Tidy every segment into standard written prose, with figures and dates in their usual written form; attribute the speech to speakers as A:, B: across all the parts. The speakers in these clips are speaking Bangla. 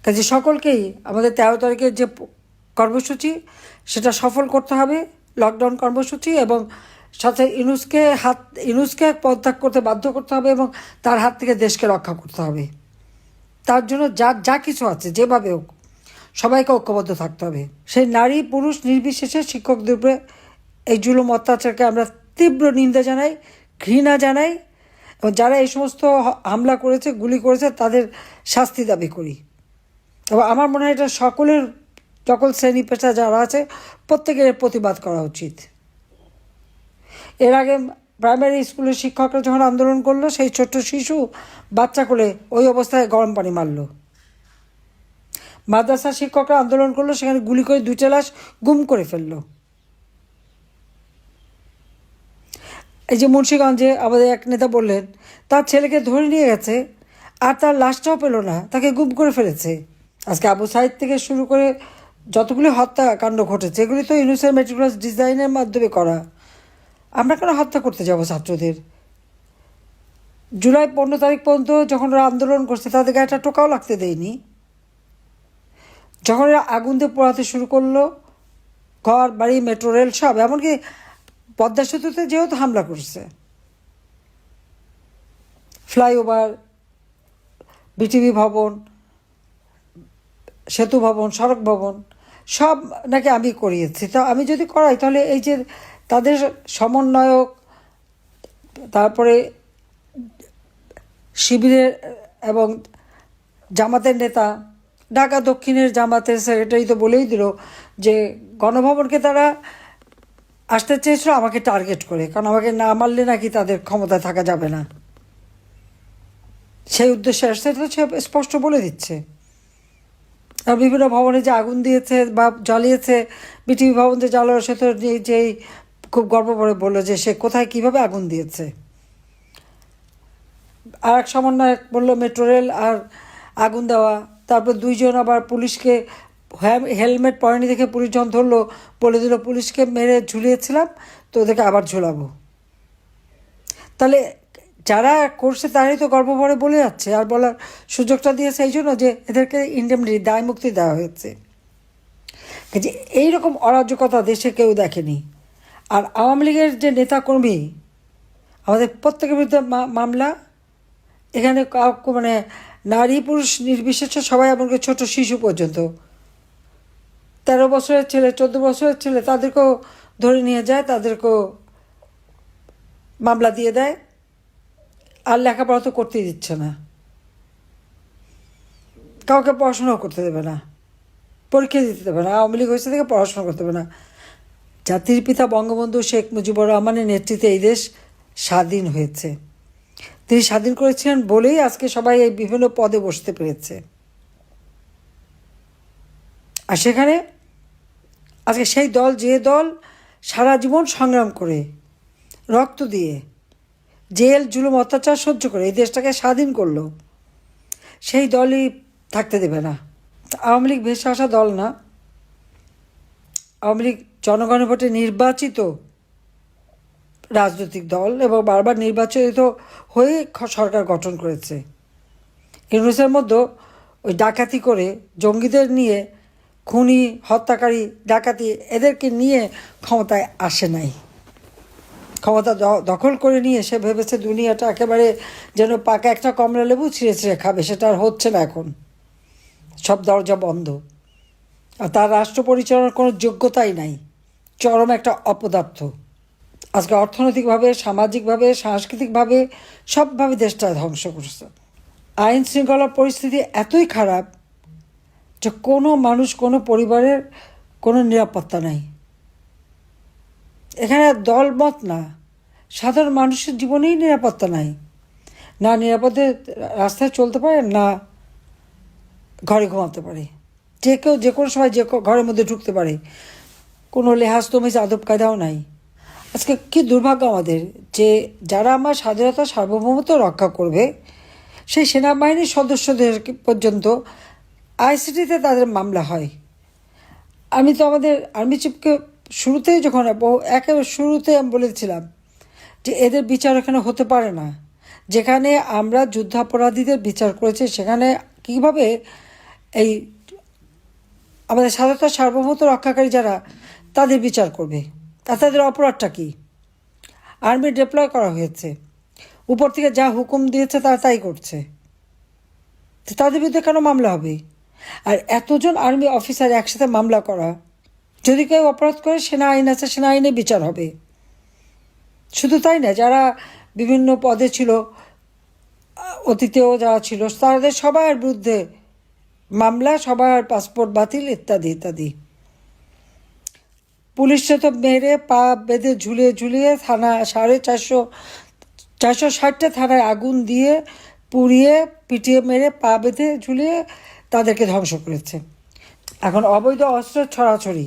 A: কাজে সকলকেই আমাদের 13 তারিখের যে কর্মসূচি সেটা সফল করতে হবে, লকডাউন কর্মসূচি, এবং সাথে ইউনূসকে পদত্যাগ করতে বাধ্য করতে হবে এবং তার হাত থেকে দেশকে রক্ষা করতে হবে। তার জন্য যা কিছু আছে যেভাবে হোক সবাইকে ঐক্যবদ্ধ থাকতে হবে। সেই নারী পুরুষ নির্বিশেষে শিক্ষকদের উপরে এই জুলুম অত্যাচারকে আমরা তীব্র নিন্দা জানাই, ঘৃণা জানাই, এবং যারা এই সমস্ত হামলা করেছে, গুলি করেছে, তাদের শাস্তি দাবি করি। এবং আমার মনে হয় এটা সকল শ্রেণী পেশা যারা আছে প্রত্যেকের প্রতিবাদ করা উচিত। এর আগে প্রাইমারি স্কুলের শিক্ষকরা যখন আন্দোলন করলো, সেই ছোট্ট শিশু বাচ্চা কোলে ওই অবস্থায় গরম পানি মারল। মাদ্রাসার শিক্ষকরা আন্দোলন করলো, সেখানে গুলি করে 2টা লাশ গুম করে ফেললো। এই যে মুন্সিগঞ্জে আমাদের এক নেতা বললেন তার ছেলেকে ধরে নিয়ে গেছে আর তার লাশটাও পেল না, তাকে গুম করে ফেলেছে। আজকে আবু সাইদ থেকে শুরু করে যতগুলি হত্যাকাণ্ড ঘটেছে এগুলি তো ইউনূসের মেটিকুলাস ডিজাইনের মাধ্যমে করা। আমরা কেন হত্যা করতে যাব ছাত্রদের? জুলাই 15 তারিখ পর্যন্ত যখন ওরা আন্দোলন করছে তাদের গায়ে একটা টোকাও লাগতে দেয়নি। যখন এরা আগুন দিয়ে পোড়াতে শুরু করলো ঘর বাড়ি মেট্রো রেল সব, এমনকি পদ্মা সেতুতে যেহেতু হামলা করছে, ফ্লাইওভার, বিটিভি ভবন, সেতু ভবন, সড়ক ভবন সব নাকি আমি করিয়েছি। তা আমি যদি করাই তাহলে এই যে তাদের সমন্বয়ক, তারপরে শিবিরের এবং জামাতের নেতা, ঢাকা দক্ষিণের জামাতের সেক্রেটারি তো বলেই দিল যে গণভবনকে তারা আসতে চেয়েছিল আমাকে টার্গেট করে, কারণ আমাকে না মারলে নাকি তাদের ক্ষমতায় থাকা যাবে না। সেই উদ্দেশ্যে আসছে, তো সে স্পষ্ট বলে দিচ্ছে। আর বিভিন্ন ভবনে যে আগুন দিয়েছে বা জ্বালিয়েছে, বিটিভি ভবন যে জ্বালানো, সে তো যেই খুব গর্ব করে বললো যে সে কোথায় কীভাবে আগুন দিয়েছে। আর এক সমন্বয়ক বললো মেট্রো রেল আর আগুন দেওয়া। তারপর 2 জন আবার পুলিশকে হেলমেট পরেনি দেখে পুলিশ যখন ধরলো বলে দিল পুলিশকে মেরে ঝুলিয়েছিলাম তো ওদেরকে আবার ঝুলাবো। তাহলে যারা করছে তারাই তো গর্ব ভরে বলে যাচ্ছে, আর বলার সুযোগটা দিয়েছে এই জন্য যে এদেরকে ইন্ডেমনিটি, দায় মুক্তি দেওয়া হয়েছে। যে এইরকম অরাজকতা দেশে কেউ দেখেনি। আর আওয়ামী লীগের যে নেতাকর্মী, আমাদের প্রত্যেকের বিরুদ্ধে মামলা, এখানে মানে নারী পুরুষ নির্বিশেষে সবাই, এমনকি ছোট শিশু পর্যন্ত, 13 বছরের ছেলে, 14 বছরের ছেলে, তাদেরকেও ধরে নিয়ে যায়, তাদেরকেও মামলা দিয়ে দেয়। আর লেখাপড়া তো করতেই দিচ্ছে না, কাউকে পড়াশোনাও করতে দেবে না, পরীক্ষা দিতে দেবে না। আওয়ামী লীগ হয়েছে থেকে পড়াশোনা করতে দেবে না। জাতির পিতা বঙ্গবন্ধু শেখ মুজিবুর রহমানের নেতৃত্বে এই দেশ স্বাধীন হয়েছে। তিনি স্বাধীন করেছিলেন বলেই আজকে সবাই এই বিভিন্ন পদে বসতে পেরেছে। আর সেখানে আজকে সেই দল, যে দল সারা জীবন সংগ্রাম করে, রক্ত দিয়ে, জেল জুলুম অত্যাচার সহ্য করে এই দেশটাকে স্বাধীন করলো, সেই দলই থাকতে দেবে না। আওয়ামী লীগ ভেসে আসা দল না। আওয়ামী লীগ জনগণের ভোটে নির্বাচিত রাজনৈতিক দল এবং বারবার নির্বাচিত হয়ে সরকার গঠন করেছে। ইউনূসের মধ্যে ওই ডাকাতি করে জঙ্গিদের নিয়ে, খুনি, হত্যাকারী, ডাকাতি এদেরকে নিয়ে ক্ষমতায় আসে নাই। ক্ষমতা দখল করে নিয়ে সে ভেবেছে দুনিয়াটা একেবারে যেন পাকা একটা কমলা লেবু ছিঁড়ে ছিঁড়ে খাবে। সেটা আর হচ্ছে না, এখন সব দরজা বন্ধ। আর তার রাষ্ট্র পরিচালনার কোনো যোগ্যতাই নাই, চরম একটা অপদার্থ। আজকে অর্থনৈতিকভাবে, সামাজিকভাবে, সাংস্কৃতিকভাবে সবভাবে দেশটা ধ্বংস করছে। আইন শৃঙ্খলার পরিস্থিতি এতই খারাপ যে কোনো মানুষ, কোনো পরিবারের কোনো নিরাপত্তা নাই। এখানে দলমত না, সাধারণ মানুষের জীবনেই নিরাপত্তা নাই। না নিরাপদে রাস্তায় চলতে পারে, না ঘরে ঘুমাতে পারে। যে কেউ যে কোনো সময় যে ঘরের মধ্যে ঢুকতে পারে, কোনো লেহাজ তমিজ আদব কায়দাও নাই। আজকে কী দুর্ভাগ্য আমাদের যে যারা আমার স্বাধীনতা সার্বভৌমত্ব রক্ষা করবে সেই সেনাবাহিনীর সদস্যদের পর্যন্ত আইসিটিতে তাদের মামলা হয়। আমি তো আমাদের আর্মি চিফকে শুরুতেই যখন একেবারে শুরুতে আমি বলেছিলাম যে এদের বিচার এখানে হতে পারে না। যেখানে আমরা যুদ্ধাপরাধীদের বিচার করেছি সেখানে কিভাবে এই আমাদের স্বাধীনতা সার্বভৌমত্ব রক্ষাকারী যারা, তাদের বিচার করবে। আর তাদের অপরাধটা কী? আর্মি ডিপ্লয় করা হয়েছে, উপর থেকে যা হুকুম দিয়েছে তারা তাই করছে, তো তাদের বিরুদ্ধে কেন মামলা হবে? আর এতজন আর্মি অফিসার একসাথে মামলা করা, যদি কেউ অপরাধ করে সেনা আইন আছে, সেনা আইনে বিচার হবে। শুধু তাই না, যারা বিভিন্ন পদে ছিল, অতীতেও যারা ছিল, তাদের সবার বিরুদ্ধে মামলা, সবার পাসপোর্ট বাতিল, ইত্যাদি ইত্যাদি। পুলিশে তো মেরে পা বেঁধে ঝুলিয়ে ঝুলিয়ে থানা 460টা থানায় আগুন দিয়ে পুড়িয়ে পিটিয়ে মেরে পা বেঁধে ঝুলিয়ে তাদেরকে ধ্বংস করেছে। এখন অবৈধ অস্ত্র ছড়াছড়ি,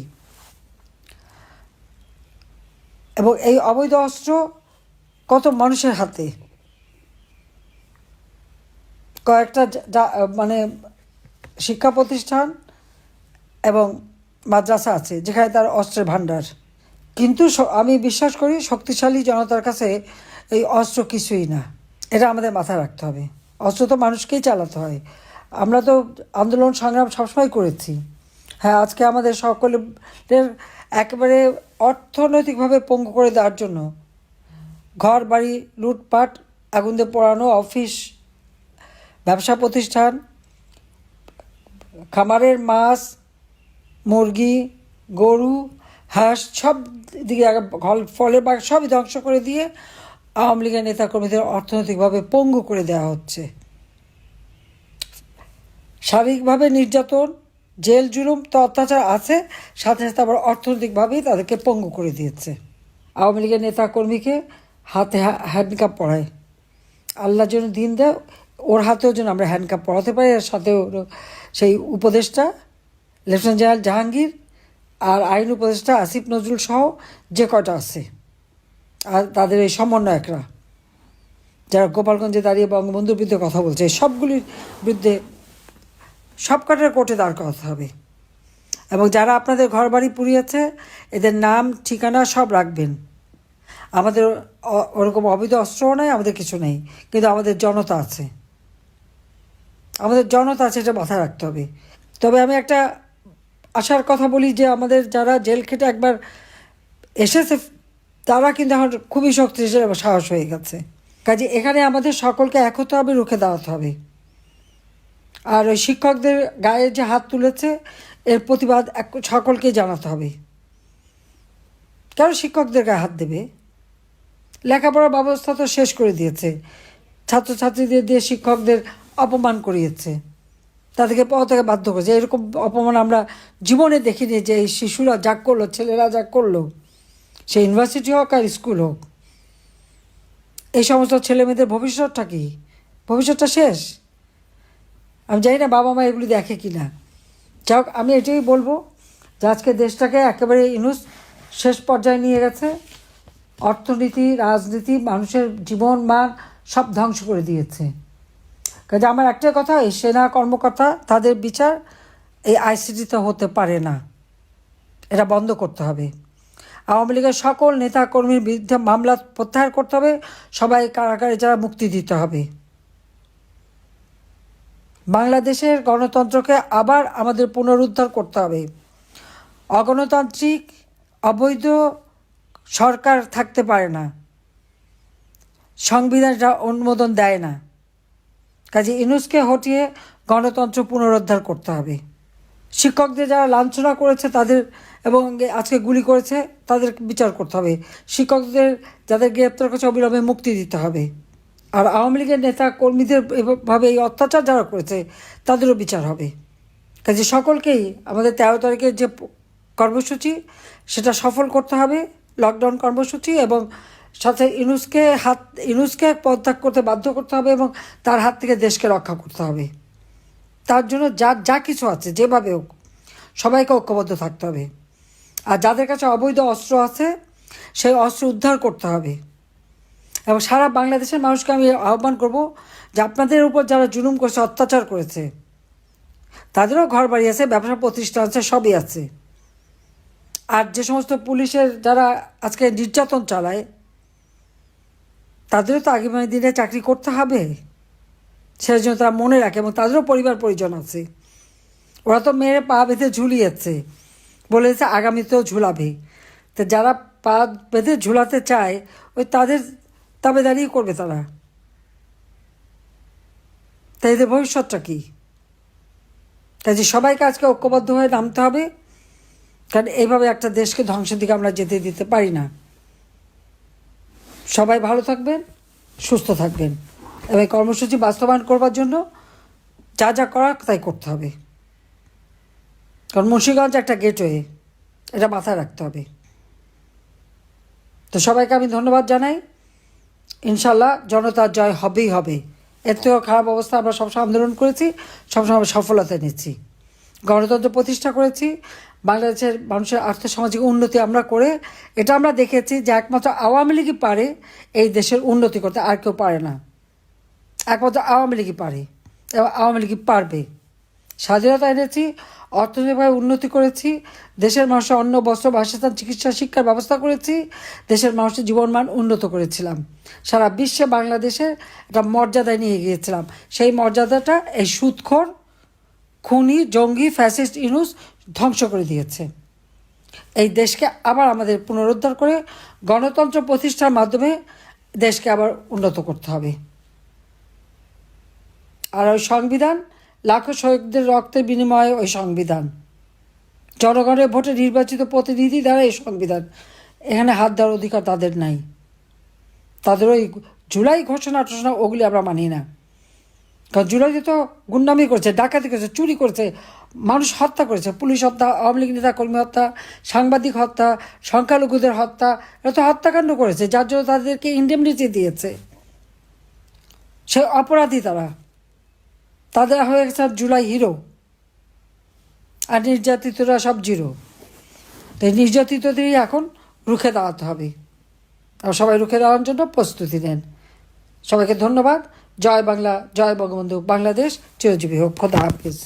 A: এবং এই অবৈধ অস্ত্র কত মানুষের হাতে। কয়েকটা মানে শিক্ষা প্রতিষ্ঠান এবং মাদ্রাসা আছে যেখানে তার অস্ত্রের ভাণ্ডার। কিন্তু আমি বিশ্বাস করি শক্তিশালী জনতার কাছে এই অস্ত্র কিছুই না, এটা আমাদের মাথায় রাখতে হবে। অস্ত্র তো মানুষকেই চালাতে হয়। আমরা তো আন্দোলন সংগ্রাম সবসময় করেছি। হ্যাঁ, আজকে আমাদের সকলের একেবারে অর্থনৈতিকভাবে পঙ্গু করে দেওয়ার জন্য ঘর বাড়ি লুটপাট, আগুন দিয়ে পোড়ানো, অফিস, ব্যবসা প্রতিষ্ঠান, খামারের মাছ, মুরগি, গরু, হাঁস, সব দিকে ফলের বাগ সবই ধ্বংস করে দিয়ে আওয়ামী লীগের নেতাকর্মীদের অর্থনৈতিকভাবে পঙ্গু করে দেওয়া হচ্ছে। শারীরিকভাবে নির্যাতন, জেল জুলুম তো অত্যাচার আছে, সাথে সাথে আবার অর্থনৈতিকভাবেই তাদেরকে পঙ্গু করে দিয়েছে। আওয়ামী লীগের নেতাকর্মীকে হাতে হ্যান্ডকাপ পরায়, আল্লাহ যেন দিন দেয় ওর হাতেও যেন আমরা হ্যান্ডকাপ পরাতে পারি। আর সাথে সেই উপদেষ্টা লেফটেন্যান্ট জেনারেল জাহাঙ্গীর আর আইন উপদেষ্টা আসিফ নজরুল সহ যে কয়টা আছে, আর তাদের এই সমন্বয়করা যারা গোপালগঞ্জে দাঁড়িয়ে বঙ্গবন্ধুর বিরুদ্ধে কথা বলছে, এই সবগুলির বিরুদ্ধে সব কটার কোর্টে দাঁড় করাতে হবে। এবং যারা আপনাদের ঘর বাড়ি পুড়িয়েছে এদের নাম ঠিকানা সব রাখবেন। আমাদের ওরকম অবৈধ অস্ত্রও নেই, আমাদের কিছু নেই, কিন্তু আমাদের জনতা আছে, আমাদের জনতা আছে, এটা মাথায় রাখতে হবে। তবে আমি একটা আশার কথা বলি যে আমাদের যারা জেল খেটে একবার এসেছে তারা কিন্তু এখন খুবই শক্তিশালী এবং সাহস হয়ে গেছে। কাজে এখানে আমাদের সকলকে এক হতে হবে, রুখে দাঁড়াতে হবে। আর ওই শিক্ষকদের গায়ে যে হাত তুলেছে এর প্রতিবাদ সকলকে জানাতে হবে। কেন শিক্ষকদের গায়ে হাত দেবে? লেখাপড়ার ব্যবস্থা তো শেষ করে দিয়েছে, ছাত্রছাত্রীদের দিয়ে শিক্ষকদের অপমান করিয়েছে, তাদেরকে পড়াতে বাধ্য করেছে। এরকম অপমান আমরা জীবনে দেখিনি যে এই শিশুরা যা করলো, ছেলেরা যা করলো, সে ইউনিভার্সিটি হোক আর স্কুল হোক। এই সমস্ত ছেলেমেয়েদের ভবিষ্যৎটা কি? ভবিষ্যৎটা শেষ। আমি জানি না বাবা মা এগুলি দেখে কি না। যাই হোক, আমি এটাই বলবো যে আজকে দেশটাকে একেবারে ইনুস শেষ পর্যায়ে নিয়ে গেছে। অর্থনীতি, রাজনীতি, মানুষের জীবন মান সব ধ্বংস করে দিয়েছে। কাজে আমার একটাই কথা, এই সেনা কর্মকর্তা তাদের বিচার এই আইসিটিতে হতে পারে না, এটা বন্ধ করতে হবে। আওয়ামী লীগের সকল নেতা কর্মীর বিরুদ্ধে মামলা প্রত্যাহার করতে হবে, সবাই কারাগারে যারা মুক্তি দিতে হবে। বাংলাদেশের গণতন্ত্রকে আবার আমাদের পুনরুদ্ধার করতে হবে। অগণতান্ত্রিক অবৈধ সরকার থাকতে পারে না, সংবিধান এটা অনুমোদন দেয় না। কাজে ইউনূসকে হটিয়ে গণতন্ত্র পুনরুদ্ধার করতে হবে। শিক্ষকদের যারা লাঞ্ছনা করেছে তাদের এবং আজকে গুলি করেছে তাদের বিচার করতে হবে। শিক্ষকদের যাদের গ্রেপ্তার করেছে অবিলম্বে মুক্তি দিতে হবে। আর আওয়ামী লীগের নেতা কর্মীদের এভাবে এই অত্যাচার যারা করেছে তাদেরও বিচার হবে। কাজে সকলকেই আমাদের 13 তারিখের যে কর্মসূচি সেটা সফল করতে হবে, লকডাউন কর্মসূচি, এবং সাথে ইউনূসকে পদত্যাগ করতে বাধ্য করতে হবে এবং তার হাত থেকে দেশকে রক্ষা করতে হবে। তার জন্য যা কিছু আছে যেভাবে হোক সবাইকে ঐক্যবদ্ধ থাকতে হবে। আর যাদের কাছে অবৈধ অস্ত্র আছে সেই অস্ত্র উদ্ধার করতে হবে। এবং সারা বাংলাদেশের মানুষকে আমি আহ্বান করব যে আপনাদের উপর যারা জুলুম করেছে, অত্যাচার করেছে, তাদেরও ঘর বাড়ি আছে, ব্যবসা প্রতিষ্ঠান আছে, সবই আছে। আর যে সমস্ত পুলিশের যারা আজকে নির্যাতন চালায় তাদেরও তো আগামী দিনে চাকরি করতে হবে, সেটার জন্য তারা মনে রাখে, এবং তাদেরও পরিবার পরিজন আছে। ওরা তো মেরে পা বেঁধে ঝুলিয়েছে, বলেছে আগামীতেও ঝুলাবে। তো যারা পা বেঁধে ঝুলাতে চায় ওই তাদের দাবিদারি করবে তারা। তাই এদের ভবিষ্যৎটা কী? কাজে সবাইকে আজকে ঐক্যবদ্ধ হয়ে নামতে হবে, কারণ এইভাবে একটা দেশকে ধ্বংসের দিকে আমরা যেতে দিতে পারি না। সবাই ভালো থাকবেন, সুস্থ থাকবেন এবং কর্মসূচি বাস্তবায়ন করবার জন্য যা যা করার তাই করতে হবে। কারণ মুন্সিগঞ্জ একটা গেটওয়ে, এটা মাথায় রাখতে হবে। তো সবাইকে আমি ধন্যবাদ জানাই। ইনশাল্লাহ জনতার জয় হবেই হবে। এর থেকেও খারাপ অবস্থা আমরা সবসময় আন্দোলন করেছি, সবসময় আমরা সফলতা নিচ্ছি, গণতন্ত্র প্রতিষ্ঠা করেছি, বাংলাদেশের মানুষের আর্থসামাজিক উন্নতি আমরা করে এটা আমরা দেখেছি যে একমাত্র আওয়ামী লীগই পারে এই দেশের উন্নতি করতে, আর কেউ পারে না। একমাত্র আওয়ামী লীগই পারে এবং আওয়ামী লীগই পারবে। স্বাধীনতা এনেছি, অর্থনৈতিকভাবে উন্নতি করেছি, দেশের মানুষের অন্ন, বস্ত্র, বাসস্থান, চিকিৎসা, শিক্ষার ব্যবস্থা করেছি, দেশের মানুষের জীবনমান উন্নত করেছিলাম, সারা বিশ্বে বাংলাদেশের একটা মর্যাদায় নিয়ে গিয়েছিলাম। সেই মর্যাদাটা এই সুদখোর, খুনি, জঙ্গি, ফ্যাসিস্ট ইউনূস ধ্বংস করে দিয়েছে। এই দেশকে আবার আমাদের পুনরুদ্ধার করে গণতন্ত্র প্রতিষ্ঠার মাধ্যমে দেশকে আবার উন্নত করতে হবে। আর ওই সংবিধান, লাখো শহীদদের রক্তের বিনিময়ে ওই সংবিধান, জনগণের ভোটে নির্বাচিত প্রতিনিধি দ্বারা এই সংবিধান, এখানে হাত দেওয়ার অধিকার তাদের নাই। তাদের ওই জুলাই ঘোষণা টোষণা ওগুলি আমরা মানি না। কারণ জুলাইতে তো গুন্ডামি করেছে, ডাকাতি করেছে, চুরি করেছে, মানুষ হত্যা করেছে, পুলিশ হত্যা, আওয়ামী লীগ নেতা কর্মী হত্যা, সাংবাদিক হত্যা, সংখ্যালঘুদের হত্যা, এটা তো হত্যাকাণ্ড করেছে, যার জন্য তাদেরকে ইন্ডেমনিটি দিয়েছে। সে অপরাধী তারা, তাদের হয়ে গেছে জুলাই হিরো, আর নির্যাতিতরা সব জিরো। তাই নির্যাতিতদেরই এখন রুখে দাঁড়াতে হবে, আর সবাই রুখে দাঁড়ানোর জন্য প্রস্তুতি নেন। সবাইকে ধন্যবাদ। জয় বাংলা, জয় বঙ্গবন্ধু, বাংলাদেশ চিরজীবী হোক। খোদা হাফিজ।